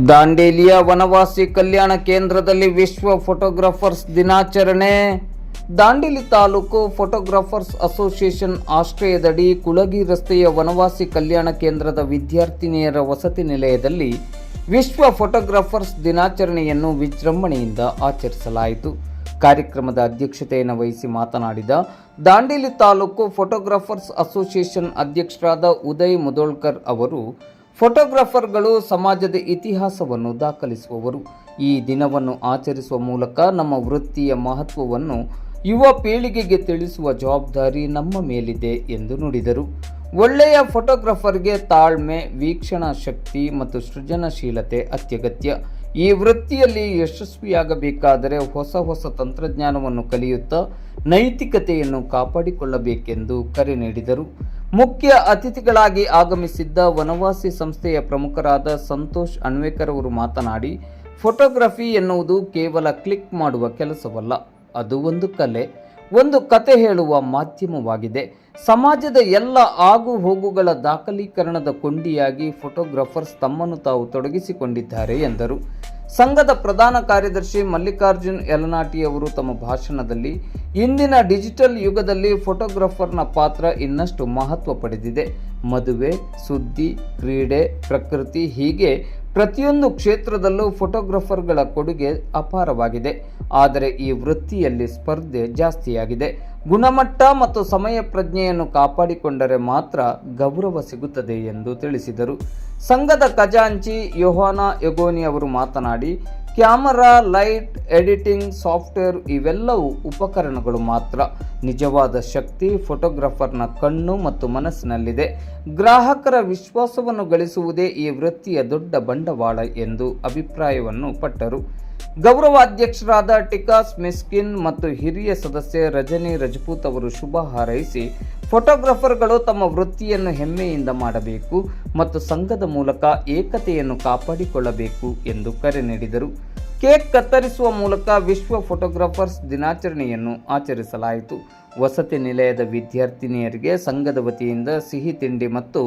ದಾಂಡೇಲಿಯ ವನವಾಸಿ ಕಲ್ಯಾಣ ಕೇಂದ್ರದಲ್ಲಿ ವಿಶ್ವ ಫೋಟೋಗ್ರಾಫರ್ಸ್ ದಿನಾಚರಣೆ. ದಾಂಡೇಲಿ ತಾಲೂಕು ಫೋಟೋಗ್ರಾಫರ್ಸ್ ಅಸೋಸಿಯೇಷನ್ ಆಶ್ರಯದಡಿ ಕುಳಗಿ ರಸ್ತೆಯ ವನವಾಸಿ ಕಲ್ಯಾಣ ಕೇಂದ್ರದ ವಿದ್ಯಾರ್ಥಿನಿಯರ ವಸತಿ ನಿಲಯದಲ್ಲಿ ವಿಶ್ವ ಫೋಟೋಗ್ರಾಫರ್ಸ್ ದಿನಾಚರಣೆಯನ್ನು ವಿಜೃಂಭಣೆಯಿಂದ ಆಚರಿಸಲಾಯಿತು. ಕಾರ್ಯಕ್ರಮದ ಅಧ್ಯಕ್ಷತೆಯನ್ನು ವಹಿಸಿ ಮಾತನಾಡಿದ ದಾಂಡೇಲಿ ತಾಲೂಕು ಫೋಟೋಗ್ರಾಫರ್ಸ್ ಅಸೋಸಿಯೇಷನ್ ಅಧ್ಯಕ್ಷರಾದ ಉದಯ್ ಮುದೋಳ್ಕರ್ ಅವರು, ಫೋಟೋಗ್ರಾಫರ್ಗಳು ಸಮಾಜದ ಇತಿಹಾಸವನ್ನು ದಾಖಲಿಸುವವರು. ಈ ದಿನವನ್ನು ಆಚರಿಸುವ ಮೂಲಕ ನಮ್ಮ ವೃತ್ತಿಯ ಮಹತ್ವವನ್ನು ಯುವ ಪೀಳಿಗೆಗೆ ತಿಳಿಸುವ ಜವಾಬ್ದಾರಿ ನಮ್ಮ ಮೇಲಿದೆ ಎಂದು ನುಡಿದರು. ಒಳ್ಳೆಯ ಫೋಟೋಗ್ರಾಫರ್ಗೆ ತಾಳ್ಮೆ, ವೀಕ್ಷಣಾ ಶಕ್ತಿ ಮತ್ತು ಸೃಜನಶೀಲತೆ ಅತ್ಯಗತ್ಯ. ಈ ವೃತ್ತಿಯಲ್ಲಿ ಯಶಸ್ವಿಯಾಗಬೇಕಾದರೆ ಹೊಸ ತಂತ್ರಜ್ಞಾನವನ್ನು ಕಲಿಯುತ್ತಾ ನೈತಿಕತೆಯನ್ನು ಕಾಪಾಡಿಕೊಳ್ಳಬೇಕೆಂದು ಕರೆ ನೀಡಿದರು. ಮುಖ್ಯ ಅತಿಥಿಗಳಾಗಿ ಆಗಮಿಸಿದ್ದ ವನವಾಸಿ ಸಂಸ್ಥೆಯ ಪ್ರಮುಖರಾದ ಸಂತೋಷ್ ಅಣ್ವೇಕರ್ ಅವರು ಮಾತನಾಡಿ, ಫೋಟೋಗ್ರಫಿ ಎನ್ನುವುದು ಕೇವಲ ಕ್ಲಿಕ್ ಮಾಡುವ ಕೆಲಸವಲ್ಲ, ಅದು ಒಂದು ಕಲೆ, ಒಂದು ಕತೆ ಹೇಳುವ ಮಾಧ್ಯಮವಾಗಿದೆ. ಸಮಾಜದ ಎಲ್ಲ ಆಗು ಹೋಗುಗಳ ದಾಖಲೀಕರಣದ ಕೊಂಡಿಯಾಗಿ ಫೋಟೋಗ್ರಾಫರ್ಸ್ ತಮ್ಮನ್ನು ತಾವು ತೊಡಗಿಸಿಕೊಂಡಿದ್ದಾರೆ ಎಂದರು. ಸಂಘದ ಪ್ರಧಾನ ಕಾರ್ಯದರ್ಶಿ ಮಲ್ಲಿಕಾರ್ಜುನ್ ಯಲನಾಟಿ ಅವರು ತಮ್ಮ ಭಾಷಣದಲ್ಲಿ, ಇಂದಿನ ಡಿಜಿಟಲ್ ಯುಗದಲ್ಲಿ ಫೋಟೋಗ್ರಾಫರ್ನ ಪಾತ್ರ ಇನ್ನಷ್ಟು ಮಹತ್ವ ಪಡೆದಿದೆ. ಮದುವೆ, ಸುದ್ದಿ, ಕ್ರೀಡೆ, ಪ್ರಕೃತಿ ಹೀಗೆ ಪ್ರತಿಯೊಂದು ಕ್ಷೇತ್ರದಲ್ಲೂ ಫೋಟೋಗ್ರಾಫರ್ಗಳ ಕೊಡುಗೆ ಅಪಾರವಾಗಿದೆ. ಆದರೆ ಈ ವೃತ್ತಿಯಲ್ಲಿ ಸ್ಪರ್ಧೆ ಜಾಸ್ತಿಯಾಗಿದೆ. ಗುಣಮಟ್ಟ ಮತ್ತು ಸಮಯ ಪ್ರಜ್ಞೆಯನ್ನು ಕಾಪಾಡಿಕೊಂಡರೆ ಮಾತ್ರ ಗೌರವ ಸಿಗುತ್ತದೆ ಎಂದು ತಿಳಿಸಿದರು. ಸಂಘದ ಖಜಾಂಚಿ ಯೋಹಾನಾ ಯಗೋನಿ ಅವರು ಮಾತನಾಡಿ, ಕ್ಯಾಮರಾ, ಲೈಟ್, ಎಡಿಟಿಂಗ್ ಸಾಫ್ಟ್ವೇರ್ ಇವೆಲ್ಲವೂ ಉಪಕರಣಗಳು ಮಾತ್ರ. ನಿಜವಾದ ಶಕ್ತಿ ಫೋಟೋಗ್ರಾಫರ್ನ ಕಣ್ಣು ಮತ್ತು ಮನಸ್ಸಿನಲ್ಲಿದೆ. ಗ್ರಾಹಕರ ವಿಶ್ವಾಸವನ್ನು ಗಳಿಸುವುದೇ ಈ ವೃತ್ತಿಯ ದೊಡ್ಡ ಬಂಡವಾಳ ಎಂದು ಅಭಿಪ್ರಾಯವನ್ನು ಪಟ್ಟರು. ಗೌರವಾಧ್ಯಕ್ಷರಾದ ಟಿಕಾಸ್ ಮಿಸ್ಕಿನ್ ಮತ್ತು ಹಿರಿಯ ಸದಸ್ಯೆ ರಜನಿ ರಜಪೂತ್ ಅವರು ಶುಭ ಹಾರೈಸಿ, ಫೋಟೋಗ್ರಾಫರ್ಗಳು ತಮ್ಮ ವೃತ್ತಿಯನ್ನು ಹೆಮ್ಮೆಯಿಂದ ಮಾಡಬೇಕು ಮತ್ತು ಸಂಘದ ಮೂಲಕ ಏಕತೆಯನ್ನು ಕಾಪಾಡಿಕೊಳ್ಳಬೇಕು ಎಂದು ಕರೆ ನೀಡಿದರು. ಕೇಕ್ ಕತ್ತರಿಸುವ ಮೂಲಕ ವಿಶ್ವ ಫೋಟೋಗ್ರಾಫರ್ಸ್ ದಿನಾಚರಣೆಯನ್ನು ಆಚರಿಸಲಾಯಿತು. ವಸತಿ ನಿಲಯದ ವಿದ್ಯಾರ್ಥಿನಿಯರಿಗೆ ಸಂಘದ ವತಿಯಿಂದ ಸಿಹಿ ತಿಂಡಿ ಮತ್ತು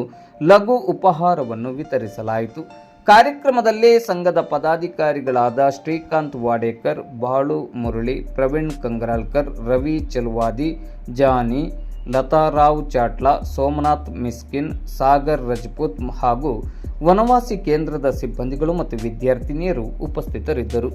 ಲಘು ಉಪಹಾರವನ್ನು ವಿತರಿಸಲಾಯಿತು. ಕಾರ್ಯಕ್ರಮದಲ್ಲಿ ಸಂಘದ ಪದಾಧಿಕಾರಿಗಳಾದ ಶ್ರೀಕಾಂತ್ ವಾಡೇಕರ್, ಬಾಳು ಮುರಳಿ, ಪ್ರವೀಣ್ ಕಂಗ್ರಾಲ್ಕರ್, ರವಿ ಚಲವಾದಿ, ಜಾನಿ, ಲತಾರಾವ್ ಚಾಟ್ಲಾ, ಸೋಮನಾಥ್ ಮಿಸ್ಕಿನ್, ಸಾಗರ್ ರಜಪೂತ್ ಹಾಗೂ ವನವಾಸಿ ಕೇಂದ್ರದ ಸಿಬ್ಬಂದಿಗಳು ಮತ್ತು ವಿದ್ಯಾರ್ಥಿನಿಯರು ಉಪಸ್ಥಿತರಿದ್ದರು.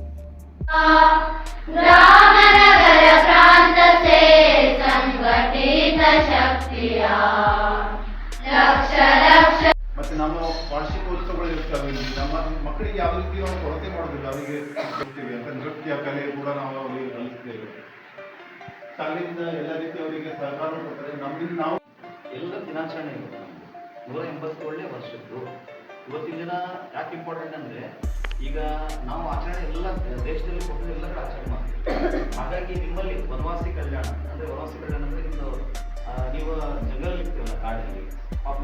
ಮತ್ತೆ ನಮ್ಮ ವಾರ್ಷಿಕೋತ್ಸವಗಳು ಇರ್ತವೆ. ನಮ್ಮ ಮಕ್ಕಳಿಗೆ ಯಾವ ರೀತಿ ನಾವು ಕೊರತೆ ಮಾಡೋದಿಲ್ಲ, ಅವರಿಗೆ ಕೊಡ್ತೀವಿ ಅಂತ ನೃತ್ಯ ಕಲೆ ಕೂಡ ನಾವು ಅವರಿಗೆ ಕಲಿಸ್ತೇವೆ. ಶಾಲೆಯಿಂದ ಎಲ್ಲ ರೀತಿ ಅವರಿಗೆ ಸಹಕಾರ ಕೊಡ್ತಾರೆ. ನಮ್ಮಿಂದ ನಾವು ಎಲ್ಲ ದಿನಾಚರಣೆ 187 ವರ್ಷದ್ದು. ಇವತ್ತಿನ ದಿನ ಯಾಕೆ ಇಂಪಾರ್ಟೆಂಟ್ ಅಂದರೆ, ಈಗ ನಾವು ಆಚರಣೆ ಎಲ್ಲ ದೇಶದಲ್ಲಿ ಕೊಟ್ಟು ಎಲ್ಲ ಕಡೆ ಆಚರಣೆ ಮಾಡ್ತೀವಿ. ಹಾಗಾಗಿ ನಿಮ್ಮಲ್ಲಿ ವನವಾಸಿ ಕಲ್ಯಾಣ ಅಂದರೆ ನಿಮ್ಮದು ನೀವು ಜಂಗಲ್ ಇರ್ತೀವಲ್ಲ ಕಾಡಲ್ಲಿ,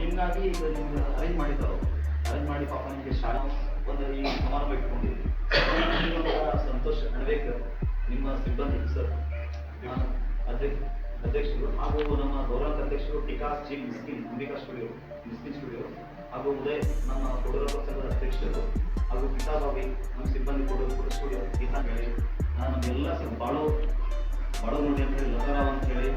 ನಿಮಗಾಗಿ ಈಗ ನಿಮ್ಗೆ ಅರೇಂಜ್ ಮಾಡಿ ಪಾಪ ನಿಮಗೆ ಶಾಲಾ ಒಂದು ಈ ಸಮಾರಂಭ ಇಟ್ಕೊಂಡಿದ್ದೀವಿ. ಸಂತೋಷ್ ಅಣ್ವೇಕರ್ ನಿಮ್ಮ ಸಿಬ್ಬಂದಿ ಸರ್, ಅಧ್ಯಕ್ಷರು ಹಾಗೂ ನಮ್ಮ ಗೌರವ ಅಧ್ಯಕ್ಷರು ಟಿಕಾಸ್ ಜಿ ಮಿಸ್ಕಿನ್ ಮಿಸ್ಕಿನ್ ಸ್ಟುಡಿಯೋ ಹಾಗೂ ಉದಯ್ ನಮ್ಮ ಫೋಟೋಗ್ರಾಫರ್ ಸಂಘದ ಅಧ್ಯಕ್ಷರು ಹಾಗೂ ಗೀತಾಬಾವಿ ನಮ್ಮ ಸಿಬ್ಬಂದಿ ಫೋಟೋ ಸ್ಟುಡಿಯೋ ಗೀತಾ ಹೇಳಿ, ನಮ್ಮೆಲ್ಲ ಬಾಳು ನೋಡಿ ಅಂತ ಹೇಳಿ, ಲತಾರಾವ್ ಅಂತ ಹೇಳಿ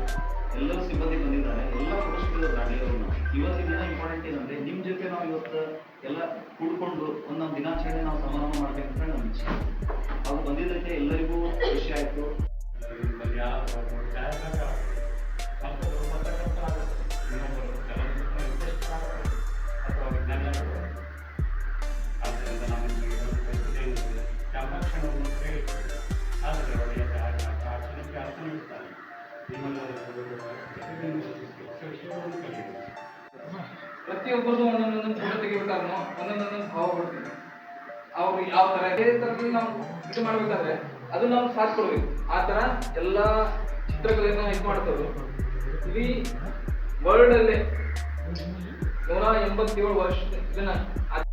ಎಲ್ಲರೂ ಸಿಬ್ಬಂದಿ ಬಂದಿದ್ದಾರೆ. ಎಲ್ಲ ಫೋಟೋ ಸ್ಟುಡಿಯೋ ದಾಂಡೇಲಿಯವರು. ಇವತ್ತಿನ ದಿನ ಇಂಪಾರ್ಟೆಂಟ್ ಏನಂದರೆ, ನಿಮ್ಮ ಜೊತೆ ನಾವು ಇವತ್ತು ಎಲ್ಲ ಕೂಡ್ಕೊಂಡು ಒಂದೊಂದು ದಿನಾಚರಣೆ ನಾವು ಸಮಾರಂಭ ಮಾಡಬೇಕಂತ ನಮ್ಮ ಇಚ್ಛೆ. ಅವ್ರು ಬಂದಿದ್ದಕ್ಕೆ ಎಲ್ಲರಿಗೂ ಖುಷಿ ಆಯಿತು. ಪ್ರತಿಯೊಬ್ಬರು ಒಂದೊಂದೊಂದು ಫೋಟೋ ತೆಗಿಬೇಕಾದ್ರೂ ಒಂದೊಂದೊಂದು ಭಾವ ಕೊಡ್ತೀವಿ. ಅವ್ರು ಯಾವ ಥರ ಇದೇ ಥರದಲ್ಲಿ ನಾವು ಇದು ಮಾಡಬೇಕಾದ್ರೆ ಅದು ನಾವು ಸಾಥ್ ಕೊಡ್ಬೇಕು. ಆ ಥರ ಎಲ್ಲ ಚಿತ್ರಗಳನ್ನ ಇದು ಮಾಡ್ತಾರೆ. ಇಡೀ ವರ್ಲ್ಡಲ್ಲೇ 187 ವರ್ಷ ಇದನ್ನ